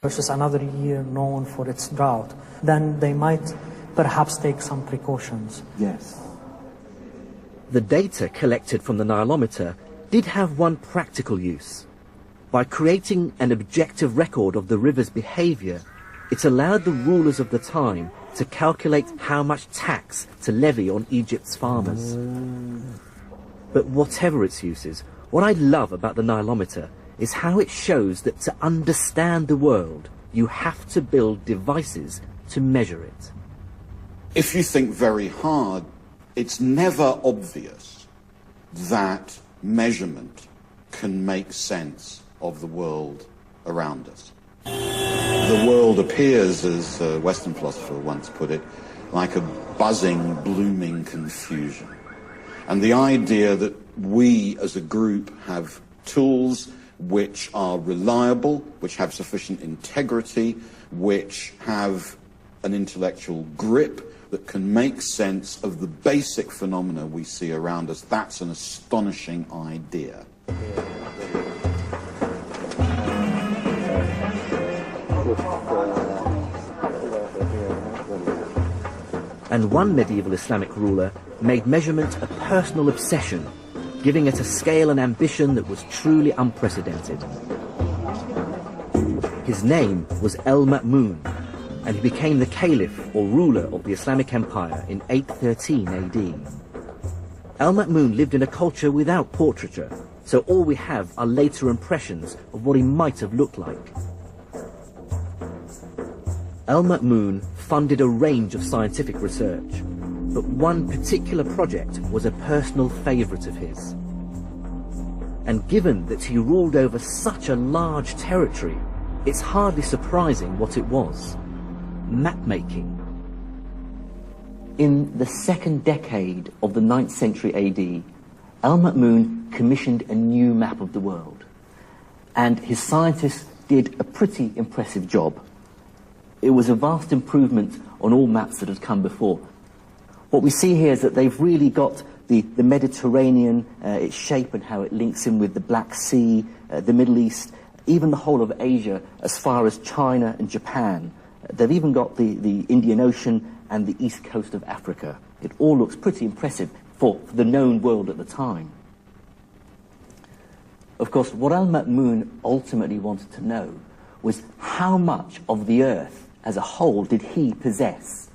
versus another year known for its drought, then they might perhaps take some precautions. Yes. The data collected from the Nilometer did have one practical use. By creating an objective record of the river's behaviour, it allowed the rulers of the time to calculate how much tax to levy on Egypt's farmers. But whatever its uses, what I love about the Nilometer is how it shows that to understand the world, you have to build devices to measure it. If you think very hard, it's never obvious that measurement can make sense of the world around us. The world appears, as a Western philosopher once put it, like a buzzing, blooming confusion. And the idea that we as a group have tools which are reliable, which have sufficient integrity, which have an intellectual grip that can make sense of the basic phenomena we see around us, that's an astonishing idea. And one medieval Islamic ruler made measurement a personal obsession, giving it a scale and ambition that was truly unprecedented. His name was El-Ma'mun, and he became the caliph or ruler of the Islamic Empire in 813 AD. El-Ma'mun lived in a culture without portraiture, so all we have are later impressions of what he might have looked like. El-Ma'mun funded a range of scientific research, but one particular project was a personal favourite of his. And given that he ruled over such a large territory, it's hardly surprising what it was: map-making. In the second decade of the 9th century AD, El-Ma'mun commissioned a new map of the world, and his scientists did a pretty impressive job. It was a vast improvement on all maps that had come before. What we see here is that they've really got the Mediterranean, its shape and how it links in with the Black Sea, the Middle East, even the whole of Asia as far as China and Japan. They've even got the Indian Ocean and the east coast of Africa. It all looks pretty impressive for the known world at the time. Of course, what El-Ma'mun ultimately wanted to know was how much of the Earth as a whole did he possess?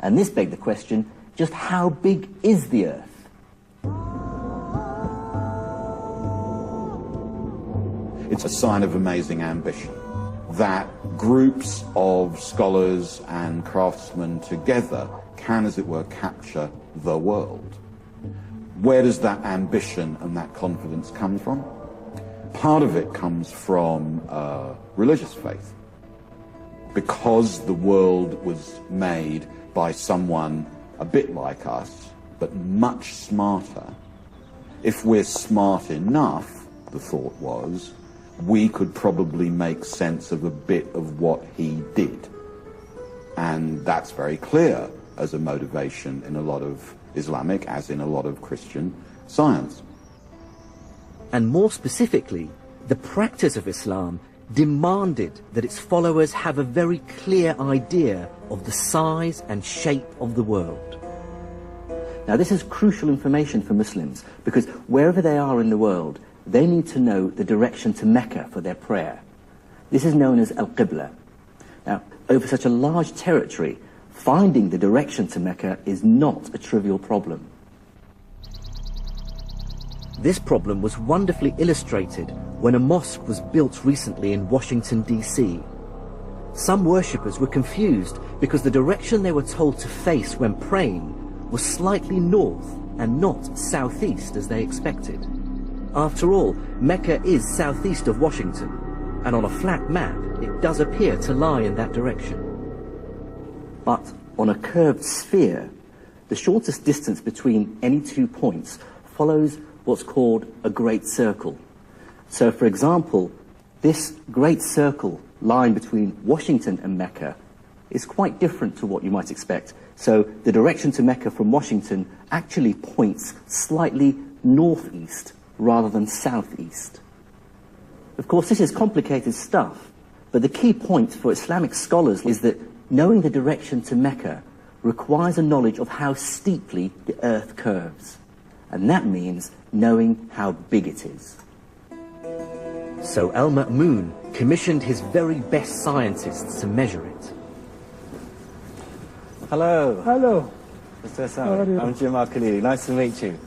And this begged the question, just how big is the Earth? It's a sign of amazing ambition that groups of scholars and craftsmen together can, as it were, capture the world. Where does that ambition and that confidence come from? Part of it comes from religious faith, because the world was made by someone a bit like us, but much smarter. If we're smart enough, the thought was, we could probably make sense of a bit of what he did. And that's very clear as a motivation in a lot of Islamic, as in a lot of Christian science. And more specifically, the practice of Islam demanded that its followers have a very clear idea of the size and shape of the world. Now, this is crucial information for Muslims, because wherever they are in the world, they need to know the direction to Mecca for their prayer. This is known as Al-Qibla. Now, over such a large territory, finding the direction to Mecca is not a trivial problem. This problem was wonderfully illustrated when a mosque was built recently in Washington, D.C. Some worshippers were confused because the direction they were told to face when praying was slightly north and not southeast as they expected. After all, Mecca is southeast of Washington, and on a flat map it does appear to lie in that direction. But on a curved sphere, the shortest distance between any 2 points follows what's called a great circle. So, for example, this great circle lying between Washington and Mecca is quite different to what you might expect. So the direction to Mecca from Washington actually points slightly northeast rather than southeast. Of course, this is complicated stuff, But the key point for Islamic scholars is that knowing the direction to Mecca requires a knowledge of how steeply the earth curves. And that means knowing how big it is. So Al-Ma'mun commissioned his very best scientists to measure it. Hello. Hello. Mr. Assam. I'm Jamal Khalili. Nice to meet you.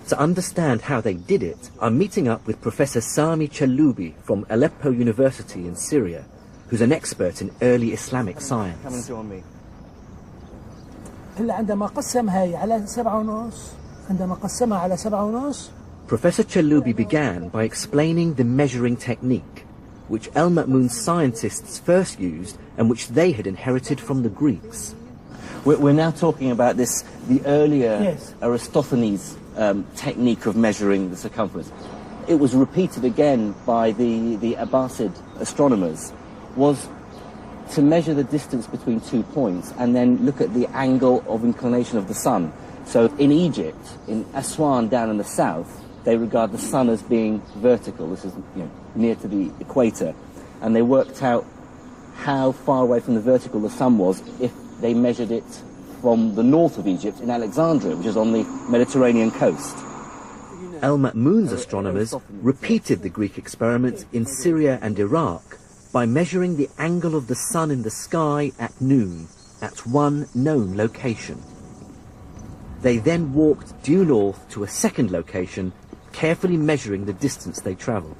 To understand how they did it, I'm meeting up with Professor Sami Chaloubi from Aleppo University in Syria, who's an expert in early Islamic Come and science. join me. هلا عندما قسم هاي على 7.5 عندما قسمها على 7.5 Professor Chaloubi began by explaining the measuring technique, which Al-Ma'mun's scientists first used and which they had inherited from the Greeks. We're now talking about the earlier Yes. Aristophanes technique of measuring the circumference. It was repeated again by the Abbasid astronomers, was to measure the distance between 2 points and then look at the angle of inclination of the sun. So in Egypt, in Aswan down in the south, they regard the sun as being vertical. This is near to the equator. And they worked out how far away from the vertical the sun was if they measured it from the north of Egypt in Alexandria, which is on the Mediterranean coast. Al-Ma'mun's astronomers repeated the Greek experiment in Syria and Iraq by measuring the angle of the sun in the sky at noon at one known location. They then walked due north to a second location, carefully measuring the distance they travelled.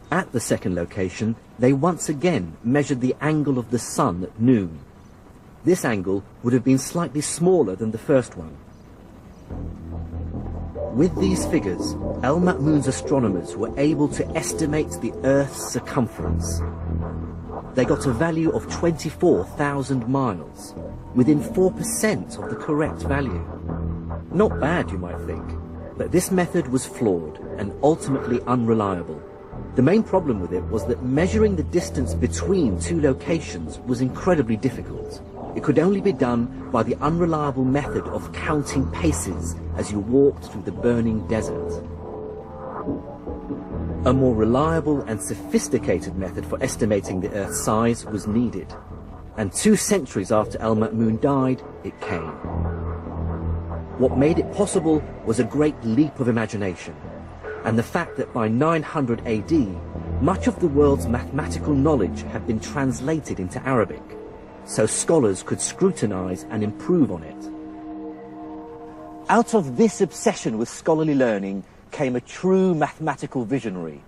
At the second location, they once again measured the angle of the sun at noon. This angle would have been slightly smaller than the first one. With these figures, Al-Ma'mun's astronomers were able to estimate the Earth's circumference. They got a value of 24,000 miles, within 4% of the correct value. Not bad, you might think, but this method was flawed and ultimately unreliable. The main problem with it was that measuring the distance between two locations was incredibly difficult. It could only be done by the unreliable method of counting paces as you walked through the burning desert. A more reliable and sophisticated method for estimating the Earth's size was needed. And 2 centuries after Al-Ma'mun died, it came. What made it possible was a great leap of imagination, and the fact that by 900 AD, much of the world's mathematical knowledge had been translated into Arabic, so scholars could scrutinize and improve on it. Out of this obsession with scholarly learning came a true mathematical visionary,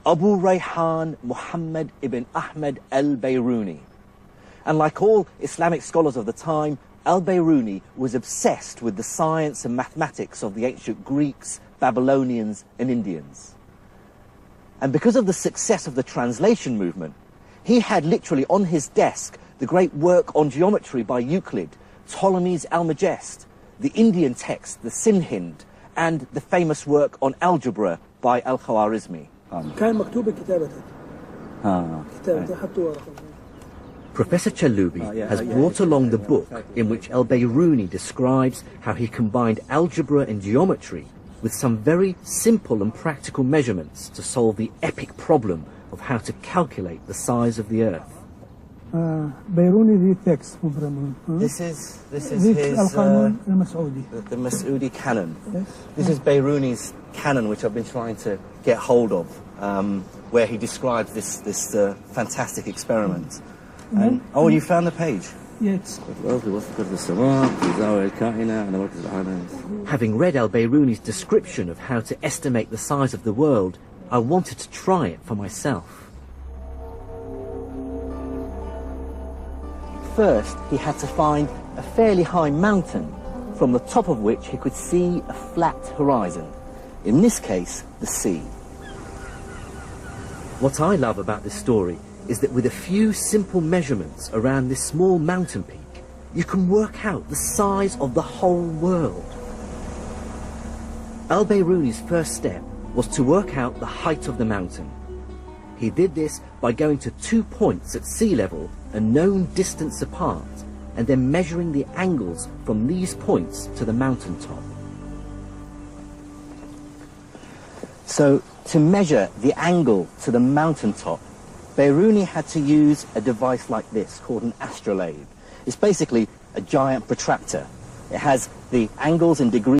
Abu Rayhan Muhammad ibn Ahmed al-Bayruni. And like all Islamic scholars of the time, al-Bayruni was obsessed with the science and mathematics of the ancient Greeks, Babylonians and Indians. And because of the success of the translation movement, he had literally on his desk the great work on geometry by Euclid, Ptolemy's Almagest, the Indian text, the Sinhind, and the famous work on algebra by Al-Khwarizmi. كان مكتوب كتابة حطوا ورقة. Professor Chaloubi has brought along the book in which al-Bayruni describes how he combined algebra and geometry with some very simple and practical measurements to solve the epic problem of how to calculate the size of the Earth. بيروني the text. This is This his القانون المسعودي. the Mas'udi canon. Yes. This is Bayruni's canon, which I've been trying to get hold of, where he describes this fantastic experiment. And, oh, you found the page? Yes. Having read al-Bayruni's description of how to estimate the size of the world, I wanted to try it for myself. First, he had to find a fairly high mountain from the top of which he could see a flat horizon. In this case, the sea. What I love about this story is that with a few simple measurements around this small mountain peak, you can work out the size of the whole world. Al-Bayruni's first step was to work out the height of the mountain. He did this by going to 2 points at sea level, a known distance apart, and then measuring the angles from these points to the mountaintop. So, to measure the angle to the mountaintop, Biruni had to use a device like this called an astrolabe. It's basically a giant protractor. It has the angles and degrees